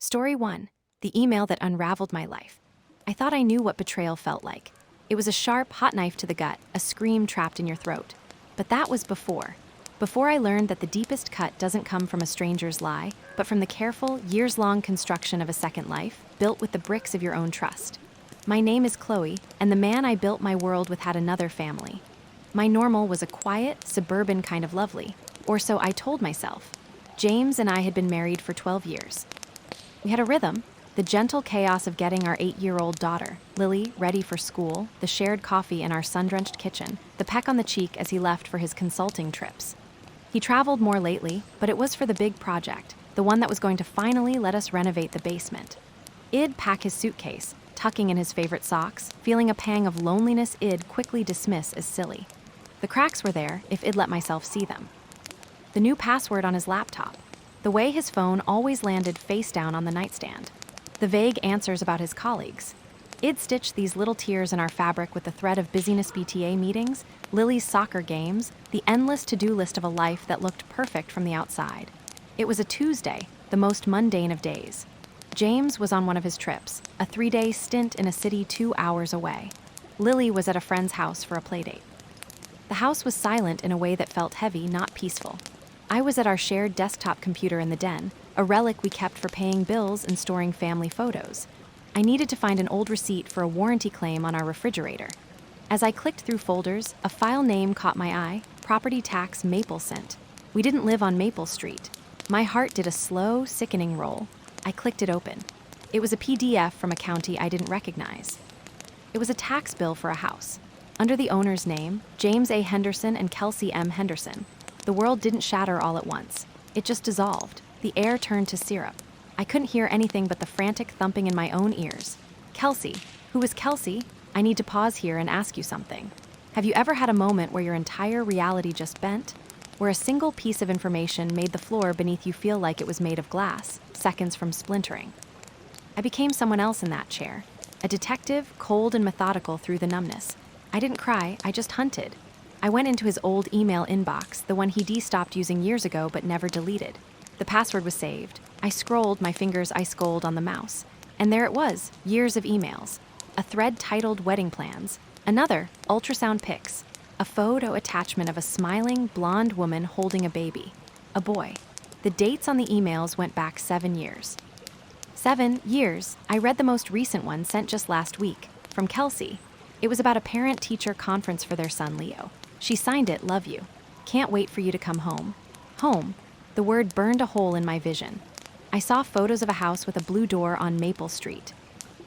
Story 1. The email that unraveled my life. I thought I knew what betrayal felt like. It was a sharp, hot knife to the gut, a scream trapped in your throat. But that was before. Before I learned that the deepest cut doesn't come from a stranger's lie, but from the careful, years-long construction of a second life, built with the bricks of your own trust. My name is Chloe, and the man I built my world with had another family. My normal was a quiet, suburban kind of lovely, or so I told myself. James and I had been married for 12 years. We had a rhythm, the gentle chaos of getting our 8-year-old daughter, Lily, ready for school, the shared coffee in our sun-drenched kitchen, the peck on the cheek as he left for his consulting trips. He traveled more lately, but it was for the big project, the one that was going to finally let us renovate the basement. I'd pack his suitcase, tucking in his favorite socks, feeling a pang of loneliness I'd quickly dismiss as silly. The cracks were there if I'd let myself see them. The new password on his laptop. The way his phone always landed face down on the nightstand. The vague answers about his colleagues. I'd stitched these little tears in our fabric with the thread of busyness BTA meetings, Lily's soccer games, the endless to-do list of a life that looked perfect from the outside. It was a Tuesday, the most mundane of days. James was on one of his trips, a 3-day stint in a city 2 hours away. Lily was at a friend's house for a playdate. The house was silent in a way that felt heavy, not peaceful. I was at our shared desktop computer in the den, a relic we kept for paying bills and storing family photos. I needed to find an old receipt for a warranty claim on our refrigerator. As I clicked through folders, a file name caught my eye, Property Tax Maple Scent. We didn't live on Maple Street. My heart did a slow, sickening roll. I clicked it open. It was a PDF from a county I didn't recognize. It was a tax bill for a house. Under the owner's name, James A. Henderson and Kelsey M. Henderson. The world didn't shatter all at once. It just dissolved. The air turned to syrup. I couldn't hear anything but the frantic thumping in my own ears. Kelsey. Who is Kelsey? I need to pause here and ask you something. Have you ever had a moment where your entire reality just bent? Where a single piece of information made the floor beneath you feel like it was made of glass, seconds from splintering? I became someone else in that chair. A detective, cold and methodical through the numbness. I didn't cry, I just hunted. I went into his old email inbox, the one he de-stopped using years ago but never deleted. The password was saved. I scrolled, my fingers ice cold on the mouse. And there it was, years of emails. A thread titled Wedding Plans. Another, ultrasound pics. A photo attachment of a smiling, blonde woman holding a baby. A boy. The dates on the emails went back 7 years. 7 years. I read the most recent one sent just last week, from Kelsey. It was about a parent-teacher conference for their son, Leo. She signed it, love you. Can't wait for you to come home. Home. The word burned a hole in my vision. I saw photos of a house with a blue door on Maple Street.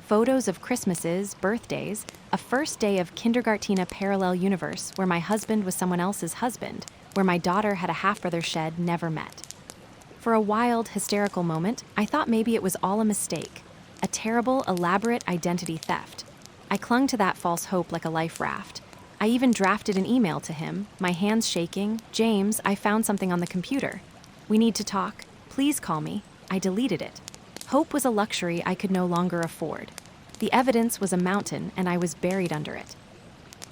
Photos of Christmases, birthdays, a first day of kindergarten parallel universe where my husband was someone else's husband, where my daughter had a half-brother shed never met. For a wild, hysterical moment, I thought maybe it was all a mistake. A terrible, elaborate identity theft. I clung to that false hope like a life raft. I even drafted an email to him, my hands shaking. James, I found something on the computer. We need to talk. Please call me. I deleted it. Hope was a luxury I could no longer afford. The evidence was a mountain, and I was buried under it.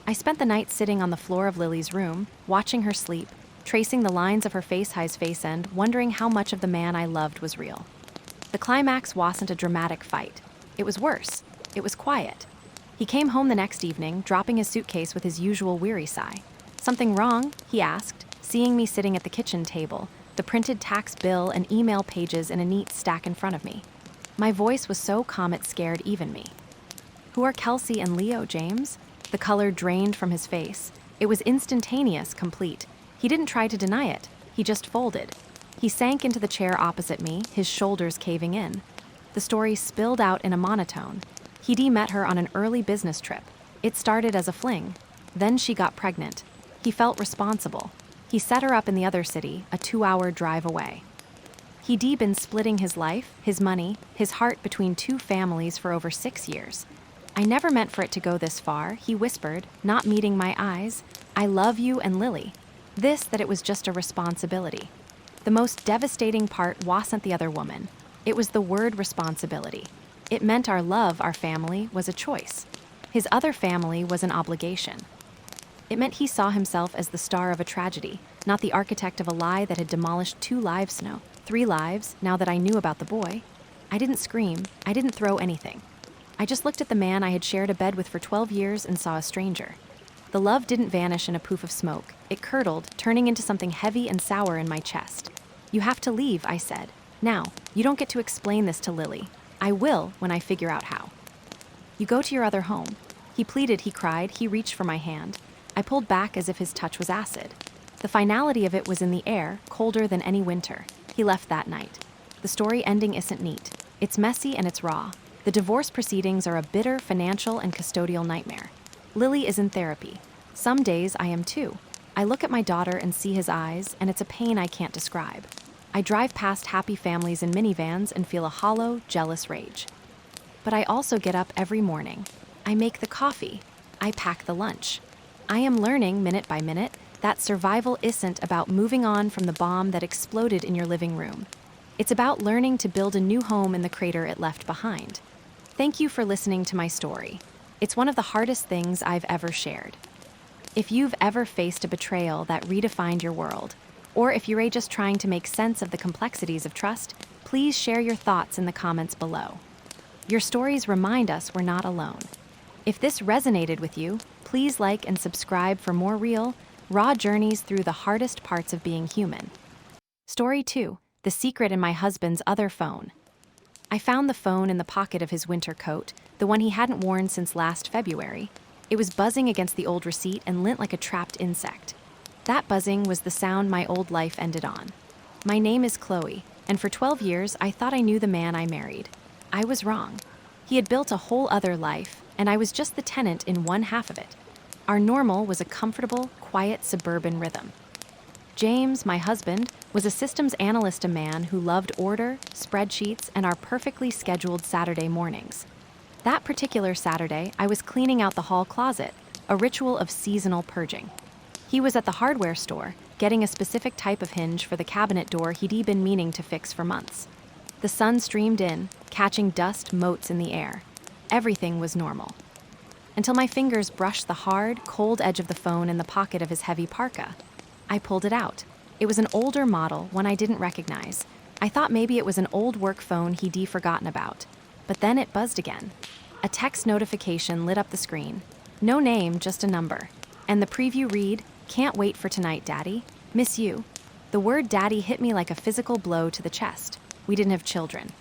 I spent the night sitting on the floor of Lily's room, watching her sleep, tracing the lines of her face-high's face end, wondering how much of the man I loved was real. The climax wasn't a dramatic fight. It was worse. It was quiet. He came home the next evening, dropping his suitcase with his usual weary sigh. Something wrong? He asked, seeing me sitting at the kitchen table, the printed tax bill and email pages in a neat stack in front of me. My voice was so calm it scared even me. Who are Kelsey and Leo, James? The color drained from his face. It was instantaneous, complete. He didn't try to deny it. He just folded. He sank into the chair opposite me, his shoulders caving in. The story spilled out in a monotone. He'd met her on an early business trip. It started as a fling. Then she got pregnant. He felt responsible. He set her up in the other city, a 2-hour drive away. He'd been splitting his life, his money, his heart between 2 families for over 6 years. I never meant for it to go this far, he whispered, not meeting my eyes. I love you and Lily. That it was just a responsibility. The most devastating part wasn't the other woman. It was the word responsibility. It meant our love, our family, was a choice. His other family was an obligation. It meant he saw himself as the star of a tragedy, not the architect of a lie that had demolished 2 lives, no, 3 lives, now that I knew about the boy. I didn't scream, I didn't throw anything. I just looked at the man I had shared a bed with for 12 years and saw a stranger. The love didn't vanish in a poof of smoke. It curdled, turning into something heavy and sour in my chest. "You have to leave," I said. "Now, you don't get to explain this to Lily. I will when I figure out how." "You go to your other home." He pleaded, he cried, he reached for my hand. I pulled back as if his touch was acid. The finality of it was in the air, colder than any winter. He left that night. The story ending isn't neat. It's messy and it's raw. The divorce proceedings are a bitter financial and custodial nightmare. Lily is in therapy. Some days I am too. I look at my daughter and see his eyes, and it's a pain I can't describe. I drive past happy families in minivans and feel a hollow, jealous rage. But I also get up every morning. I make the coffee. I pack the lunch. I am learning, minute by minute, that survival isn't about moving on from the bomb that exploded in your living room. It's about learning to build a new home in the crater it left behind. Thank you for listening to my story. It's one of the hardest things I've ever shared. If you've ever faced a betrayal that redefined your world, or if you're just trying to make sense of the complexities of trust, please share your thoughts in the comments below. Your stories remind us we're not alone. If this resonated with you, please like and subscribe for more real, raw journeys through the hardest parts of being human. Story 2. The secret in my husband's other phone. I found the phone in the pocket of his winter coat, the one he hadn't worn since last February. It was buzzing against the old receipt and lit like a trapped insect. That buzzing was the sound my old life ended on. My name is Chloe, and for 12 years I thought I knew the man I married. I was wrong. He had built a whole other life, and I was just the tenant in one half of it. Our normal was a comfortable, quiet suburban rhythm. James, my husband, was a systems analyst, a man who loved order, spreadsheets, and our perfectly scheduled Saturday mornings. That particular Saturday, I was cleaning out the hall closet, a ritual of seasonal purging. He was at the hardware store, getting a specific type of hinge for the cabinet door he'd been meaning to fix for months. The sun streamed in, catching dust motes in the air. Everything was normal. Until my fingers brushed the hard, cold edge of the phone in the pocket of his heavy parka. I pulled it out. It was an older model, one I didn't recognize. I thought maybe it was an old work phone he'd forgotten about. But then it buzzed again. A text notification lit up the screen. No name, just a number. And the preview read, "Can't wait for tonight, Daddy. Miss you." The word daddy hit me like a physical blow to the chest. We didn't have children.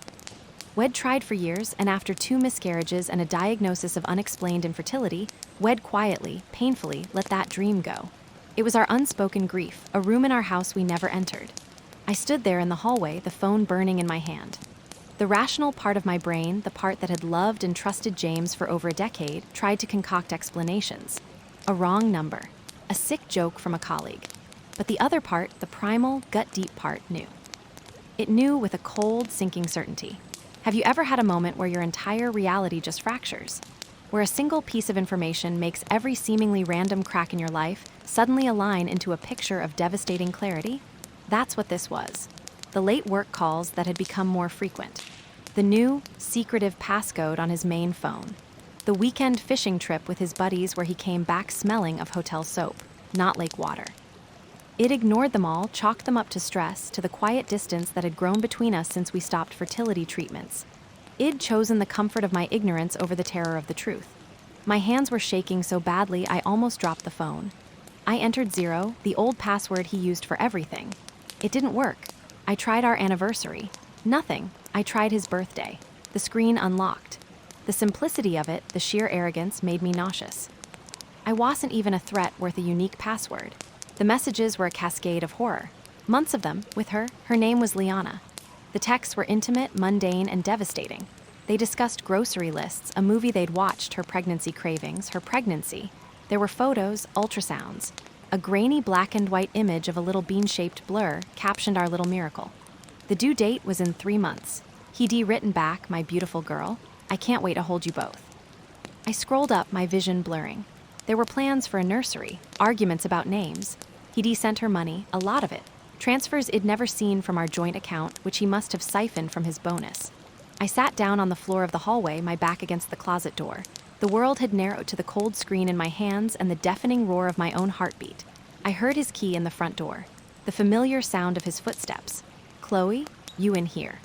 Wed tried for years, and after 2 miscarriages and a diagnosis of unexplained infertility, Wed quietly, painfully, let that dream go. It was our unspoken grief, a room in our house we never entered. I stood there in the hallway, the phone burning in my hand. The rational part of my brain, the part that had loved and trusted James for over a decade, tried to concoct explanations. A wrong number. A sick joke from a colleague. But the other part, the primal, gut-deep part, knew. It knew with a cold, sinking certainty. Have you ever had a moment where your entire reality just fractures? Where a single piece of information makes every seemingly random crack in your life suddenly align into a picture of devastating clarity? That's what this was. The late work calls that had become more frequent. The new, secretive passcode on his main phone. The weekend fishing trip with his buddies where he came back smelling of hotel soap, not lake water. It ignored them all, chalked them up to stress, to the quiet distance that had grown between us since we stopped fertility treatments. I'd chosen the comfort of my ignorance over the terror of the truth. My hands were shaking so badly I almost dropped the phone. I entered 0, the old password he used for everything. It didn't work. I tried our anniversary. Nothing. I tried his birthday. The screen unlocked. The simplicity of it, the sheer arrogance, made me nauseous. I wasn't even a threat worth a unique password. The messages were a cascade of horror. Months of them, with her. Her name was Liana. The texts were intimate, mundane, and devastating. They discussed grocery lists, a movie they'd watched, her pregnancy cravings, her pregnancy. There were photos, ultrasounds. A grainy black and white image of a little bean-shaped blur captioned our little miracle. The due date was in 3 months. He'd written back, "My beautiful girl, I can't wait to hold you both." I scrolled up, my vision blurring. There were plans for a nursery, arguments about names. He'd sent her money, a lot of it. Transfers I'd never seen from our joint account, which he must have siphoned from his bonus. I sat down on the floor of the hallway, my back against the closet door. The world had narrowed to the cold screen in my hands and the deafening roar of my own heartbeat. I heard his key in the front door, the familiar sound of his footsteps. "Chloe, you in here."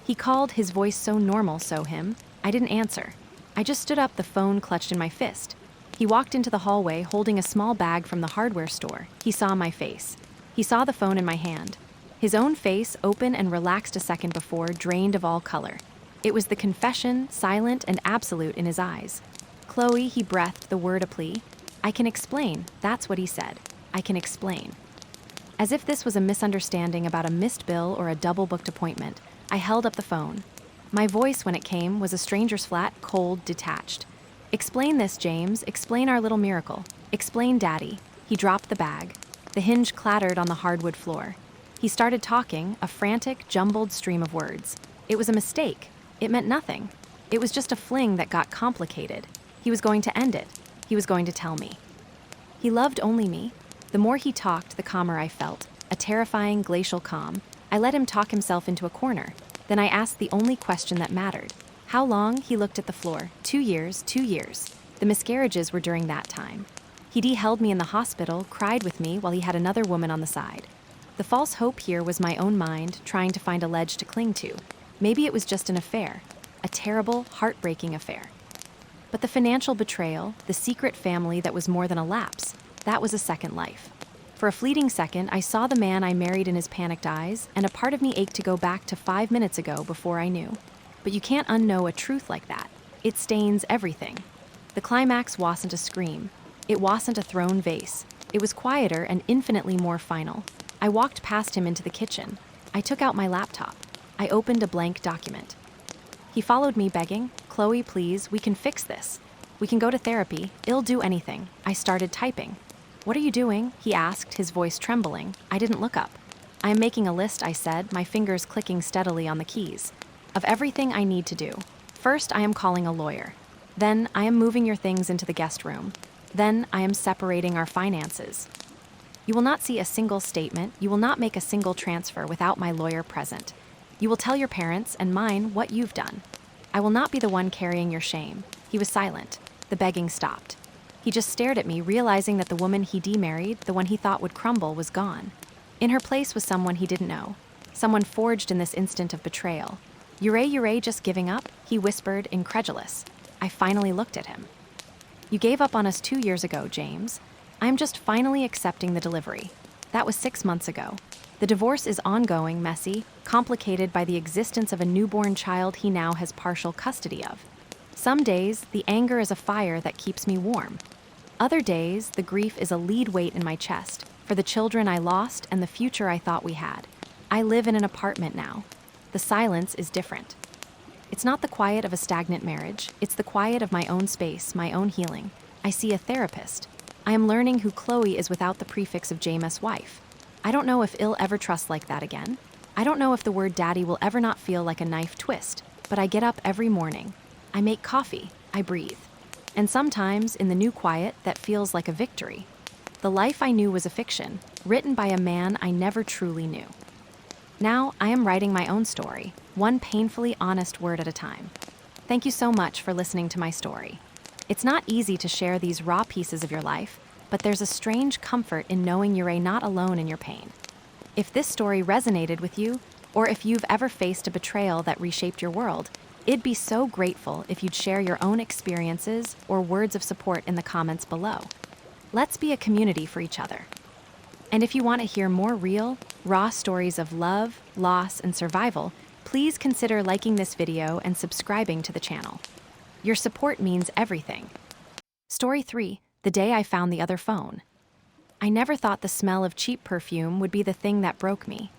He called, his voice so normal, so him. I didn't answer. I just stood up, the phone clutched in my fist. He walked into the hallway holding a small bag from the hardware store. He saw my face. He saw the phone in my hand. His own face, open and relaxed a second before, drained of all color. It was the confession, silent and absolute in his eyes. "Chloe," he breathed, the word a plea. "I can explain," that's what he said. "I can explain." As if this was a misunderstanding about a missed bill or a double-booked appointment, I held up the phone. My voice, when it came, was a stranger's flat, cold, detached. "Explain this, James. Explain our little miracle. Explain, Daddy." He dropped the bag. The hinge clattered on the hardwood floor. He started talking, a frantic, jumbled stream of words. It was a mistake. It meant nothing. It was just a fling that got complicated. He was going to end it. He was going to tell me. He loved only me. The more he talked, the calmer I felt, a terrifying, glacial calm. I let him talk himself into a corner. Then I asked the only question that mattered. How long? He looked at the floor. 2 years, 2 years. The miscarriages were during that time. He held me in the hospital, cried with me while he had another woman on the side. The false hope here was my own mind, trying to find a ledge to cling to. Maybe it was just an affair. A terrible, heartbreaking affair. But the financial betrayal, the secret family that was more than a lapse, that was a second life. For a fleeting second, I saw the man I married in his panicked eyes, and a part of me ached to go back to 5 minutes ago before I knew. But you can't unknow a truth like that. It stains everything. The climax wasn't a scream. It wasn't a thrown vase. It was quieter and infinitely more final. I walked past him into the kitchen. I took out my laptop. I opened a blank document. He followed me, begging, "Chloe, please, we can fix this. We can go to therapy. It'll do anything." I started typing. "What are you doing?" he asked, his voice trembling. I didn't look up. "I am making a list," I said, my fingers clicking steadily on the keys, "of everything I need to do. First, I am calling a lawyer. Then, I am moving your things into the guest room. Then, I am separating our finances. You will not see a single statement. You will not make a single transfer without my lawyer present. You will tell your parents and mine what you've done. I will not be the one carrying your shame." He was silent. The begging stopped. He just stared at me, realizing that the woman he demarried, the one he thought would crumble, was gone. In her place was someone he didn't know. Someone forged in this instant of betrayal. You're just giving up?" he whispered, incredulous. I finally looked at him. "You gave up on us 2 years ago, James. I'm just finally accepting the delivery. That was 6 months ago. The divorce is ongoing, messy, complicated by the existence of a newborn child he now has partial custody of. Some days, the anger is a fire that keeps me warm. Other days, the grief is a lead weight in my chest, for the children I lost and the future I thought we had. I live in an apartment now. The silence is different. It's not the quiet of a stagnant marriage. It's the quiet of my own space, my own healing. I see a therapist. I am learning who Chloe is without the prefix of Jameis' wife. I don't know if I'll ever trust like that again. I don't know if the word daddy will ever not feel like a knife twist, but I get up every morning. I make coffee. I breathe. And sometimes, in the new quiet, that feels like a victory. The life I knew was a fiction, written by a man I never truly knew. Now, I am writing my own story, one painfully honest word at a time. Thank you so much for listening to my story. It's not easy to share these raw pieces of your life, but there's a strange comfort in knowing you're not alone in your pain. If this story resonated with you, or if you've ever faced a betrayal that reshaped your world, I'd be so grateful if you'd share your own experiences or words of support in the comments below. Let's be a community for each other. And if you want to hear more real, raw stories of love, loss, and survival, please consider liking this video and subscribing to the channel. Your support means everything. Story 3, the day I found the other phone. I never thought the smell of cheap perfume would be the thing that broke me.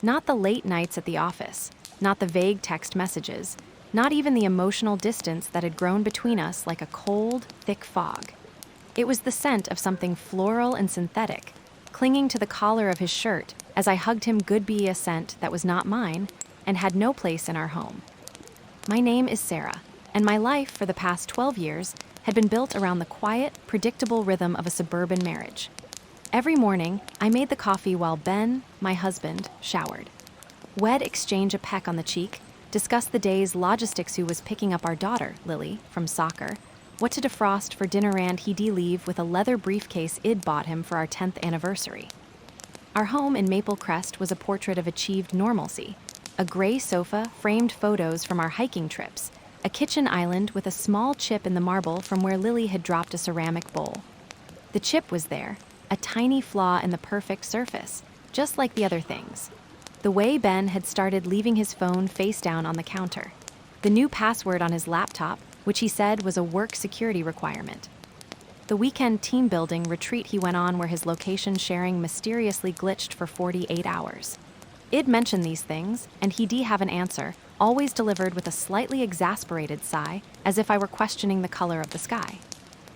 Not the late nights at the office, not the vague text messages, not even the emotional distance that had grown between us like a cold, thick fog. It was the scent of something floral and synthetic, clinging to the collar of his shirt as I hugged him, goodbye, a scent that was not mine and had no place in our home. My name is Sarah, and my life for the past 12 years had been built around the quiet, predictable rhythm of a suburban marriage. Every morning, I made the coffee while Ben, my husband, showered. We'd exchange a peck on the cheek, discuss the day's logistics, who was picking up our daughter, Lily, from soccer, what to defrost for dinner, and he'd leave with a leather briefcase I'd bought him for our 10th anniversary. Our home in Maple Crest was a portrait of achieved normalcy, a gray sofa, framed photos from our hiking trips, a kitchen island with a small chip in the marble from where Lily had dropped a ceramic bowl. The chip was there, a tiny flaw in the perfect surface, just like the other things. The way Ben had started leaving his phone face down on the counter. The new password on his laptop, which he said was a work security requirement. The weekend team building retreat he went on where his location sharing mysteriously glitched for 48 hours. I'd mention these things, and he'd have an answer, always delivered with a slightly exasperated sigh, as if I were questioning the color of the sky.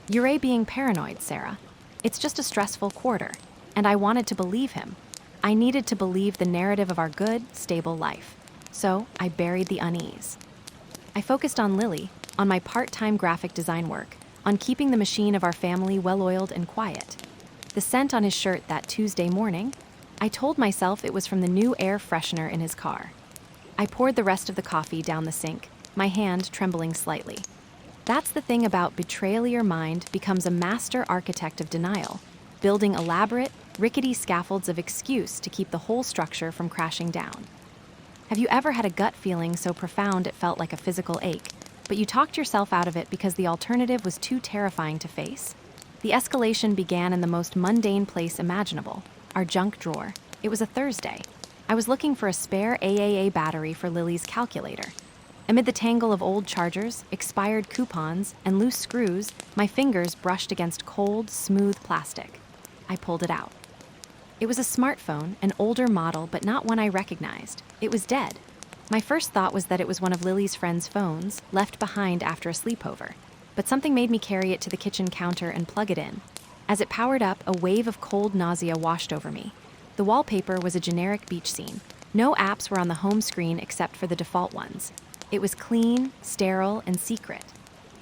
You're being paranoid, Sarah. It's just a stressful quarter, and I wanted to believe him. I needed to believe the narrative of our good, stable life. So I buried the unease. I focused on Lily, on my part-time graphic design work, on keeping the machine of our family well-oiled and quiet. The scent on his shirt that Tuesday morning, I told myself it was from the new air freshener in his car. I poured the rest of the coffee down the sink, my hand trembling slightly. That's the thing about betrayal. Your mind becomes a master architect of denial, building elaborate, rickety scaffolds of excuse to keep the whole structure from crashing down. Have you ever had a gut feeling so profound it felt like a physical ache, but you talked yourself out of it because the alternative was too terrifying to face? The escalation began in the most mundane place imaginable, our junk drawer. It was a Thursday. I was looking for a spare AAA battery for Lily's calculator. Amid the tangle of old chargers, expired coupons, and loose screws, my fingers brushed against cold, smooth plastic. I pulled it out. It was a smartphone, an older model, but not one I recognized. It was dead. My first thought was that it was one of Lily's friends' phones, left behind after a sleepover. But something made me carry it to the kitchen counter and plug it in. As it powered up, a wave of cold nausea washed over me. The wallpaper was a generic beach scene. No apps were on the home screen except for the default ones. It was clean, sterile, and secret.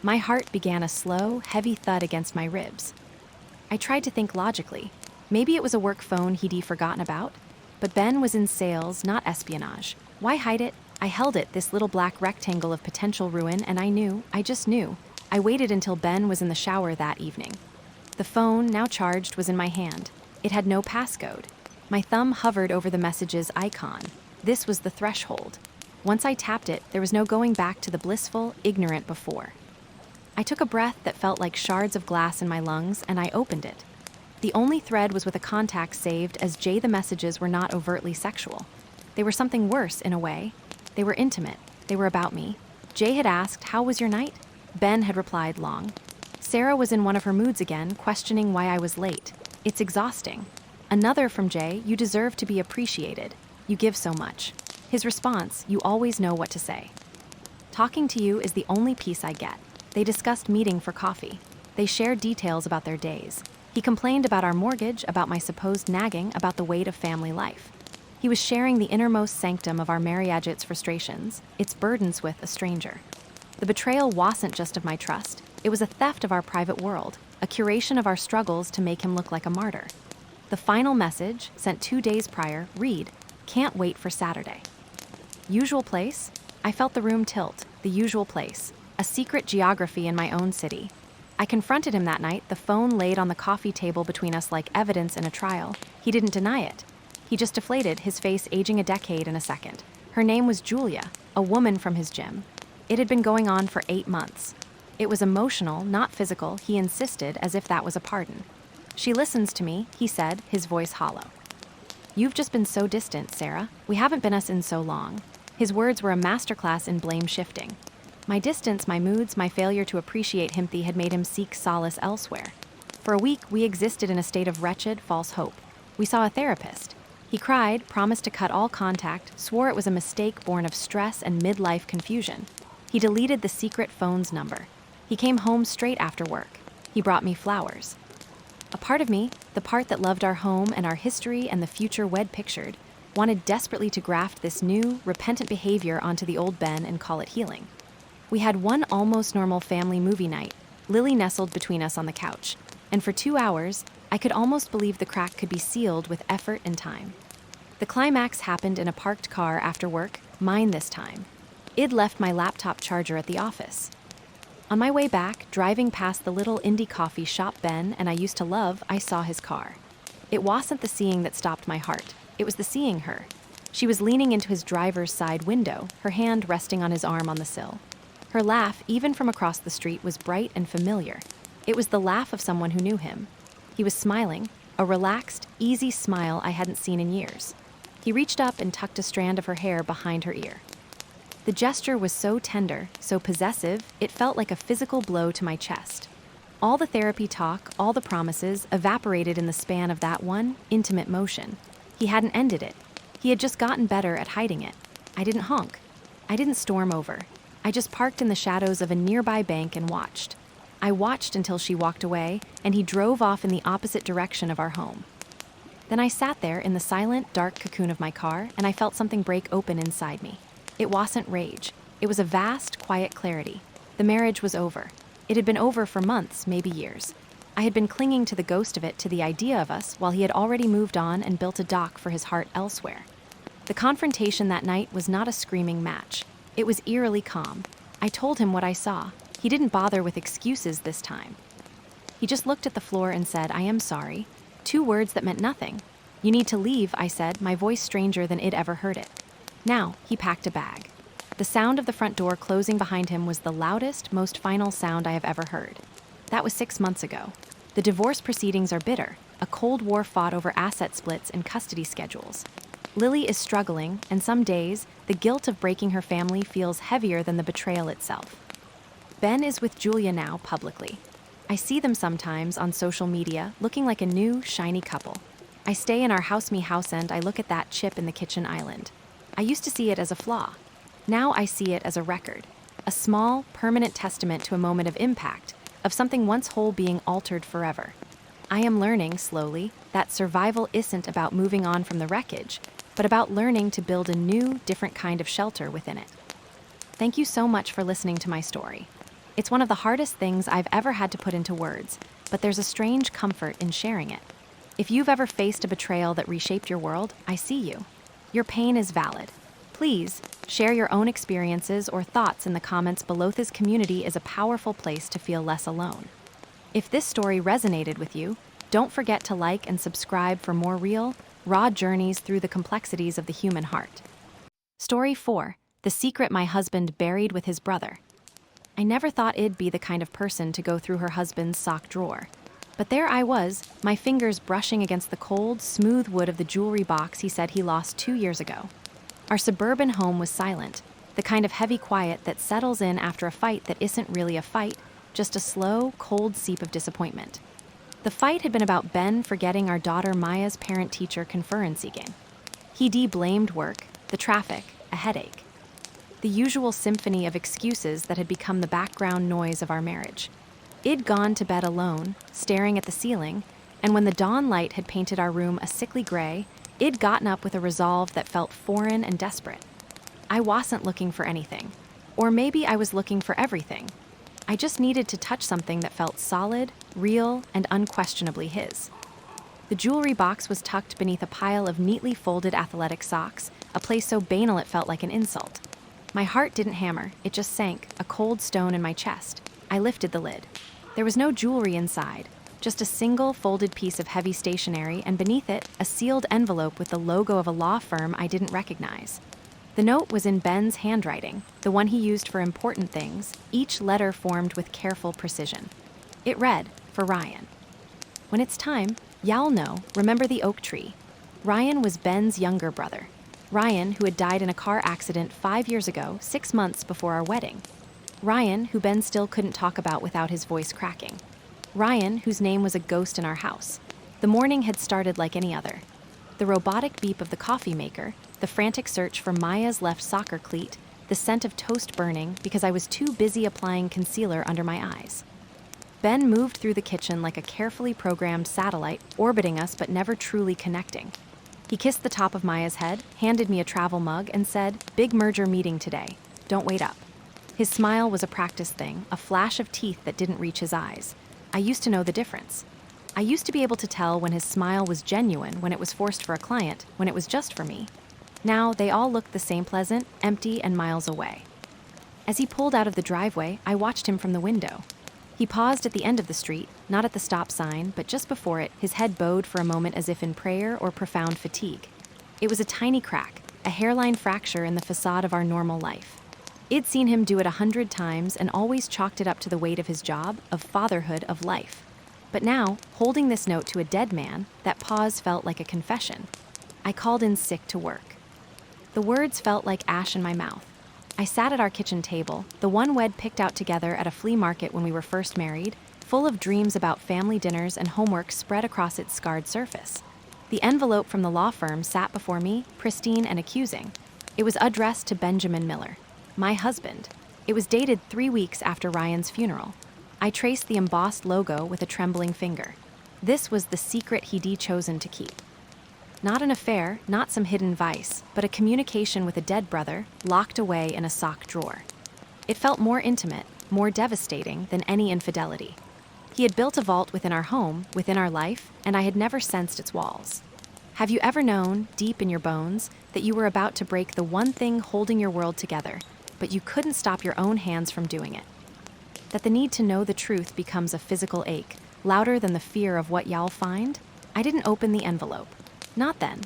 My heart began a slow, heavy thud against my ribs. I tried to think logically. Maybe it was a work phone he'd forgotten about. But Ben was in sales, not espionage. Why hide it? I held it, this little black rectangle of potential ruin, and I just knew. I waited until Ben was in the shower that evening. The phone, now charged, was in my hand. It had no passcode. My thumb hovered over the message's icon. This was the threshold. Once I tapped it, there was no going back to the blissful, ignorant before. I took a breath that felt like shards of glass in my lungs, and I opened it. The only thread was with a contact saved, as the messages were not overtly sexual. They were something worse, in a way. They were intimate. They were about me. Jay had asked, "How was your night?" Ben had replied, "Long." Sarah was in one of her moods again, questioning why I was late. "It's exhausting." Another from Jay, "You deserve to be appreciated. You give so much." His response, "You always know what to say." Talking to you is the only peace I get. They discussed meeting for coffee. They shared details about their days. He complained about our mortgage, about my supposed nagging, about the weight of family life. He was sharing the innermost sanctum of our marriage's frustrations, its burdens with a stranger. The betrayal wasn't just of my trust. It was a theft of our private world, a curation of our struggles to make him look like a martyr. The final message, sent 2 days prior, read, "Can't wait for Saturday." Usual place? I felt the room tilt. The usual place. A secret geography in my own city. I confronted him that night, the phone laid on the coffee table between us like evidence in a trial. He didn't deny it. He just deflated, his face aging a decade in a second. Her name was Julia, a woman from his gym. It had been going on for 8 months. It was emotional, not physical, he insisted, as if that was a pardon. "She listens to me," he said, his voice hollow. "You've just been so distant, Sarah. We haven't been us in so long." His words were a masterclass in blame shifting. My distance, my moods, my failure to appreciate him had made him seek solace elsewhere. For a week, we existed in a state of wretched, false hope. We saw a therapist. He cried, promised to cut all contact, swore it was a mistake born of stress and midlife confusion. He deleted the secret phone's number. He came home straight after work. He brought me flowers. A part of me, the part that loved our home and our history and the future we'd pictured, wanted desperately to graft this new, repentant behavior onto the old Ben and call it healing. We had one almost normal family movie night, Lily nestled between us on the couch, and for 2 hours, I could almost believe the crack could be sealed with effort and time. The climax happened in a parked car after work, mine this time. I'd left my laptop charger at the office. On my way back, driving past the little indie coffee shop Ben and I used to love, I saw his car. It wasn't the seeing that stopped my heart. It was the seeing her. She was leaning into his driver's side window, her hand resting on his arm on the sill. Her laugh, even from across the street, was bright and familiar. It was the laugh of someone who knew him. He was smiling, a relaxed, easy smile I hadn't seen in years. He reached up and tucked a strand of her hair behind her ear. The gesture was so tender, so possessive, it felt like a physical blow to my chest. All the therapy talk, all the promises, evaporated in the span of that one intimate motion. He hadn't ended it. He had just gotten better at hiding it. I didn't honk. I didn't storm over. I just parked in the shadows of a nearby bank and watched. I watched until she walked away, and he drove off in the opposite direction of our home. Then I sat there in the silent, dark cocoon of my car, and I felt something break open inside me. It wasn't rage. It was a vast, quiet clarity. The marriage was over. It had been over for months, maybe years. I had been clinging to the ghost of it, to the idea of us, while he had already moved on and built a dock for his heart elsewhere. The confrontation that night was not a screaming match. It was eerily calm. I told him what I saw. He didn't bother with excuses this time. He just looked at the floor and said, "I am sorry." 2 words that meant nothing. "You need to leave," I said, my voice stranger than I'd ever heard it. Now, he packed a bag. The sound of the front door closing behind him was the loudest, most final sound I have ever heard. That was 6 months ago. The divorce proceedings are bitter, a cold war fought over asset splits and custody schedules. Lily is struggling, and some days, the guilt of breaking her family feels heavier than the betrayal itself. Ben is with Julia now, publicly. I see them sometimes on social media, looking like a new, shiny couple. I stay in our house and I look at that chip in the kitchen island. I used to see it as a flaw. Now I see it as a record, a small, permanent testament to a moment of impact, of something once whole being altered forever. I am learning, slowly, that survival isn't about moving on from the wreckage, but about learning to build a new, different kind of shelter within it. Thank you so much for listening to my story. It's one of the hardest things I've ever had to put into words, but there's a strange comfort in sharing it. If you've ever faced a betrayal that reshaped your world, I see you. Your pain is valid. Please, share your own experiences or thoughts in the comments below. This community is a powerful place to feel less alone. If this story resonated with you, don't forget to like and subscribe for more real, raw journeys through the complexities of the human heart. Story 4. The secret my husband buried with his brother. I never thought I'd be the kind of person to go through her husband's sock drawer. But there I was, my fingers brushing against the cold, smooth wood of the jewelry box he said he lost 2 years ago. Our suburban home was silent, the kind of heavy quiet that settles in after a fight that isn't really a fight, just a slow, cold seep of disappointment. The fight had been about Ben forgetting our daughter Maya's parent-teacher conference game. He blamed work, the traffic, a headache. The usual symphony of excuses that had become the background noise of our marriage. I'd gone to bed alone, staring at the ceiling, and when the dawn light had painted our room a sickly gray, I'd gotten up with a resolve that felt foreign and desperate. I wasn't looking for anything. Or maybe I was looking for everything. I just needed to touch something that felt solid, real, and unquestionably his. The jewelry box was tucked beneath a pile of neatly folded athletic socks, a place so banal it felt like an insult. My heart didn't hammer, it just sank, a cold stone in my chest. I lifted the lid. There was no jewelry inside, just a single folded piece of heavy stationery, and beneath it, a sealed envelope with the logo of a law firm I didn't recognize. The note was in Ben's handwriting, the one he used for important things, each letter formed with careful precision. It read, for Ryan. When it's time, y'all know, remember the oak tree. Ryan was Ben's younger brother. Ryan, who had died in a car accident 5 years ago, 6 months before our wedding. Ryan, who Ben still couldn't talk about without his voice cracking. Ryan, whose name was a ghost in our house. The morning had started like any other. The robotic beep of the coffee maker, the frantic search for Maya's left soccer cleat, the scent of toast burning because I was too busy applying concealer under my eyes. Ben moved through the kitchen like a carefully programmed satellite, orbiting us but never truly connecting. He kissed the top of Maya's head, handed me a travel mug, and said, "Big merger meeting today. Don't wait up." His smile was a practice thing, a flash of teeth that didn't reach his eyes. I used to know the difference. I used to be able to tell when his smile was genuine, when it was forced for a client, when it was just for me. Now, they all looked the same, pleasant, empty, and miles away. As he pulled out of the driveway, I watched him from the window. He paused at the end of the street, not at the stop sign, but just before it, his head bowed for a moment as if in prayer or profound fatigue. It was a tiny crack, a hairline fracture in the facade of our normal life. I'd seen him do it 100 times and always chalked it up to the weight of his job, of fatherhood, of life. But now, holding this note to a dead man, that pause felt like a confession. I called in sick to work. The words felt like ash in my mouth. I sat at our kitchen table, the one we'd picked out together at a flea market when we were first married, full of dreams about family dinners and homework spread across its scarred surface. The envelope from the law firm sat before me, pristine and accusing. It was addressed to Benjamin Miller, my husband. It was dated 3 weeks after Ryan's funeral. I traced the embossed logo with a trembling finger. This was the secret he'd chosen to keep. Not an affair, not some hidden vice, but a communication with a dead brother, locked away in a sock drawer. It felt more intimate, more devastating than any infidelity. He had built a vault within our home, within our life, and I had never sensed its walls. Have you ever known, deep in your bones, that you were about to break the one thing holding your world together, but you couldn't stop your own hands from doing it? That the need to know the truth becomes a physical ache, louder than the fear of what y'all find? I didn't open the envelope. Not then.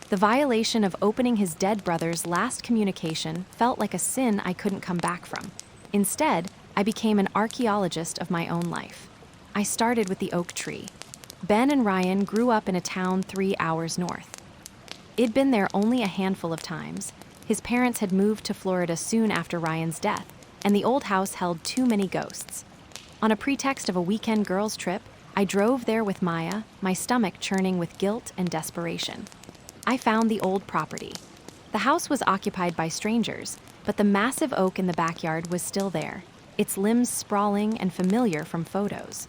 The violation of opening his dead brother's last communication felt like a sin I couldn't come back from. Instead, I became an archaeologist of my own life. I started with the oak tree. Ben and Ryan grew up in a town 3 hours north. I'd been there only a handful of times. His parents had moved to Florida soon after Ryan's death, and the old house held too many ghosts. On a pretext of a weekend girls' trip, I drove there with Maya, my stomach churning with guilt and desperation. I found the old property. The house was occupied by strangers, but the massive oak in the backyard was still there, its limbs sprawling and familiar from photos.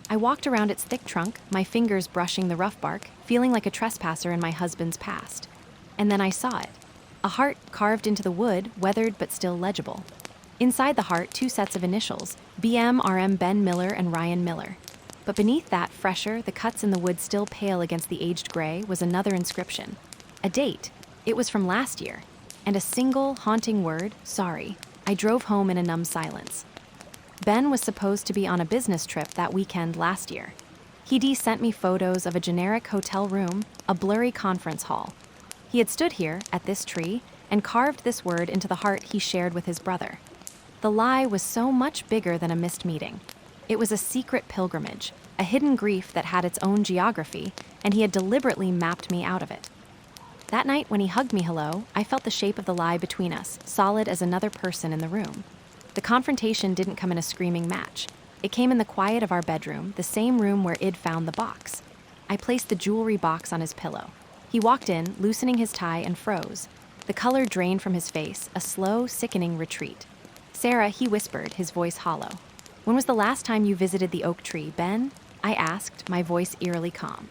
I walked around its thick trunk, my fingers brushing the rough bark, feeling like a trespasser in my husband's past. And then I saw it. A heart carved into the wood, weathered but still legible. Inside the heart, 2 sets of initials, BM, RM, Ben Miller, and Ryan Miller. But beneath that, fresher, the cuts in the wood still pale against the aged gray, was another inscription. A date. It was from last year. And a single, haunting word, sorry. I drove home in a numb silence. Ben was supposed to be on a business trip that weekend last year. He'd sent me photos of a generic hotel room, a blurry conference hall. He had stood here, at this tree, and carved this word into the heart he shared with his brother. The lie was so much bigger than a missed meeting. It was a secret pilgrimage, a hidden grief that had its own geography, and he had deliberately mapped me out of it. That night when he hugged me hello, I felt the shape of the lie between us, solid as another person in the room. The confrontation didn't come in a screaming match. It came in the quiet of our bedroom, the same room where I'd found the box. I placed the jewelry box on his pillow. He walked in, loosening his tie, and froze. The color drained from his face, a slow, sickening retreat. "Sarah," he whispered, his voice hollow. "When was the last time you visited the oak tree, Ben?" I asked, my voice eerily calm.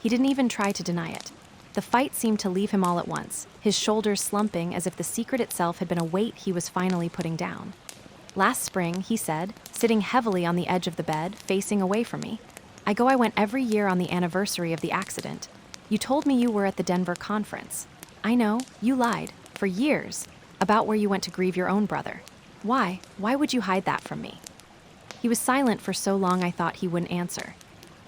He didn't even try to deny it. The fight seemed to leave him all at once, his shoulders slumping as if the secret itself had been a weight he was finally putting down. "Last spring," he said, sitting heavily on the edge of the bed, facing away from me. I went every year on the anniversary of the accident. You told me you were at the Denver conference. I know, you lied, for years, about where you went to grieve your own brother. Why? Why would you hide that from me?" He was silent for so long I thought he wouldn't answer.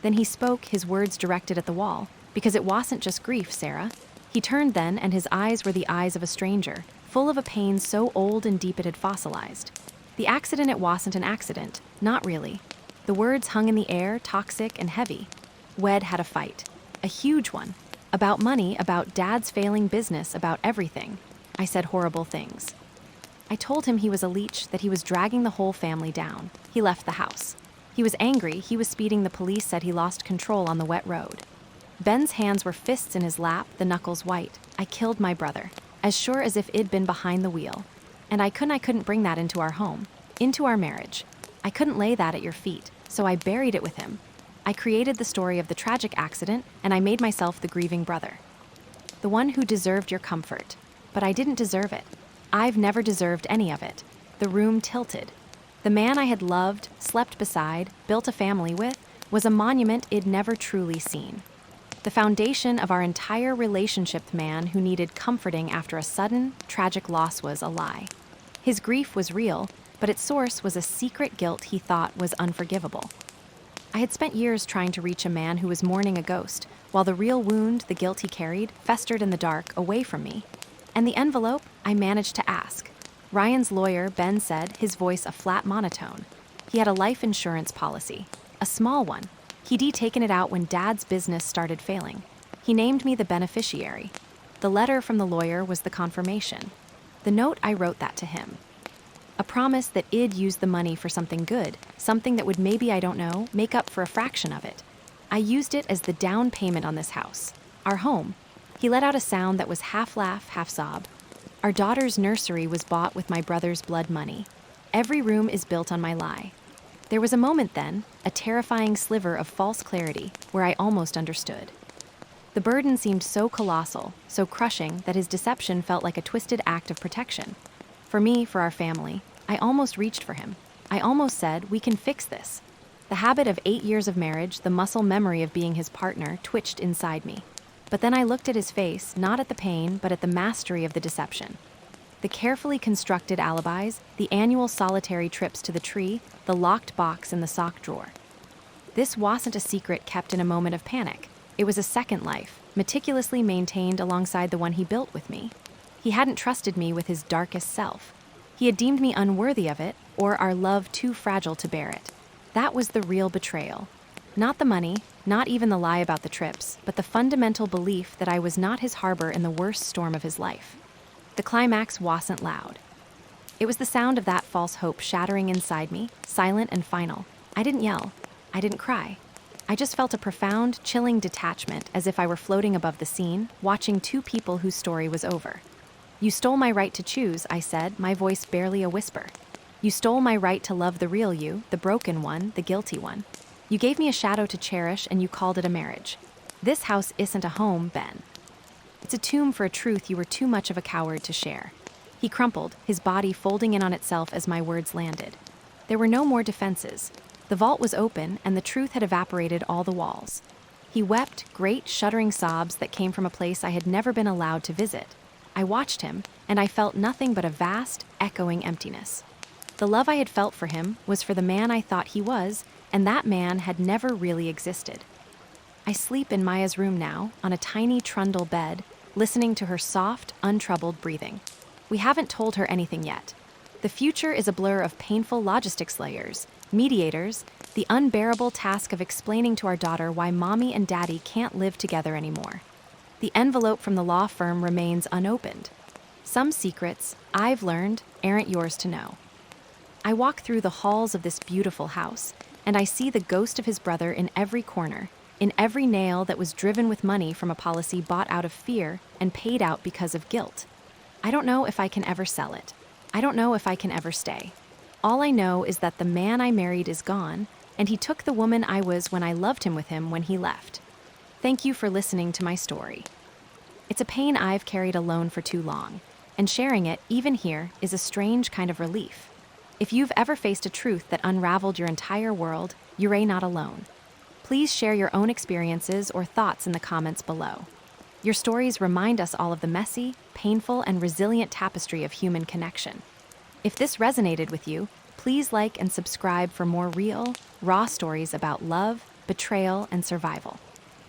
Then he spoke, his words directed at the wall. "Because it wasn't just grief, Sarah." He turned then, and his eyes were the eyes of a stranger, full of a pain so old and deep it had fossilized. "The accident, it wasn't an accident. Not really." The words hung in the air, toxic and heavy. "Wed had a fight. A huge one. About money, about Dad's failing business, about everything. I said horrible things. I told him he was a leech, that he was dragging the whole family down. He left the house. He was angry, he was speeding, the police said he lost control on the wet road. Ben's hands were fists in his lap, the knuckles white. I killed my brother, as sure as if I'd been behind the wheel. And I couldn't bring that into our home, into our marriage. I couldn't lay that at your feet, so I buried it with him. I created the story of the tragic accident, and I made myself the grieving brother. The one who deserved your comfort. But I didn't deserve it. I've never deserved any of it." The room tilted. The man I had loved, slept beside, built a family with, was a monument I'd never truly seen. The foundation of our entire relationship, the man who needed comforting after a sudden, tragic loss was a lie. His grief was real, but its source was a secret guilt he thought was unforgivable. I had spent years trying to reach a man who was mourning a ghost, while the real wound, the guilt he carried, festered in the dark away from me. And the envelope, I managed to ask. Ryan's lawyer, Ben, said, his voice a flat monotone. He had a life insurance policy, a small one. He'd taken it out when Dad's business started failing. He named me the beneficiary. The letter from the lawyer was the confirmation. The note, I wrote that to him. A promise that I'd use the money for something good, something that would maybe, I don't know, make up for a fraction of it. I used it as the down payment on this house, our home. He let out a sound that was half laugh, half sob. Our daughter's nursery was bought with my brother's blood money. Every room is built on my lie. There was a moment then, a terrifying sliver of false clarity, where I almost understood. The burden seemed so colossal, so crushing, that his deception felt like a twisted act of protection. For me, for our family, I almost reached for him. I almost said, we can fix this. The habit of 8 years of marriage, the muscle memory of being his partner, twitched inside me. But then I looked at his face, not at the pain, but at the mastery of the deception. The carefully constructed alibis, the annual solitary trips to the tree, the locked box in the sock drawer. This wasn't a secret kept in a moment of panic. It was a second life, meticulously maintained alongside the one he built with me. He hadn't trusted me with his darkest self. He had deemed me unworthy of it, or our love too fragile to bear it. That was the real betrayal. Not the money, not even the lie about the trips, but the fundamental belief that I was not his harbor in the worst storm of his life. The climax wasn't loud. It was the sound of that false hope shattering inside me, silent and final. I didn't yell. I didn't cry. I just felt a profound, chilling detachment, as if I were floating above the scene, watching two people whose story was over. You stole my right to choose, I said, my voice barely a whisper. You stole my right to love the real you, the broken one, the guilty one. You gave me a shadow to cherish, and you called it a marriage. This house isn't a home, Ben. It's a tomb for a truth you were too much of a coward to share. He crumpled, his body folding in on itself as my words landed. There were no more defenses. The vault was open, and the truth had evaporated all the walls. He wept, great, shuddering sobs that came from a place I had never been allowed to visit. I watched him, and I felt nothing but a vast, echoing emptiness. The love I had felt for him was for the man I thought he was, and that man had never really existed. I sleep in Maya's room now, on a tiny trundle bed, listening to her soft, untroubled breathing. We haven't told her anything yet. The future is a blur of painful logistics layers, mediators, the unbearable task of explaining to our daughter why mommy and daddy can't live together anymore. The envelope from the law firm remains unopened. Some secrets, I've learned, aren't yours to know. I walk through the halls of this beautiful house, and I see the ghost of his brother in every corner, in every nail that was driven with money from a policy bought out of fear and paid out because of guilt. I don't know if I can ever sell it. I don't know if I can ever stay. All I know is that the man I married is gone, and he took the woman I was when I loved him with him when he left. Thank you for listening to my story. It's a pain I've carried alone for too long, and sharing it, even here, is a strange kind of relief. If you've ever faced a truth that unraveled your entire world, you're not alone. Please share your own experiences or thoughts in the comments below. Your stories remind us all of the messy, painful, and resilient tapestry of human connection. If this resonated with you, please like and subscribe for more real, raw stories about love, betrayal, and survival.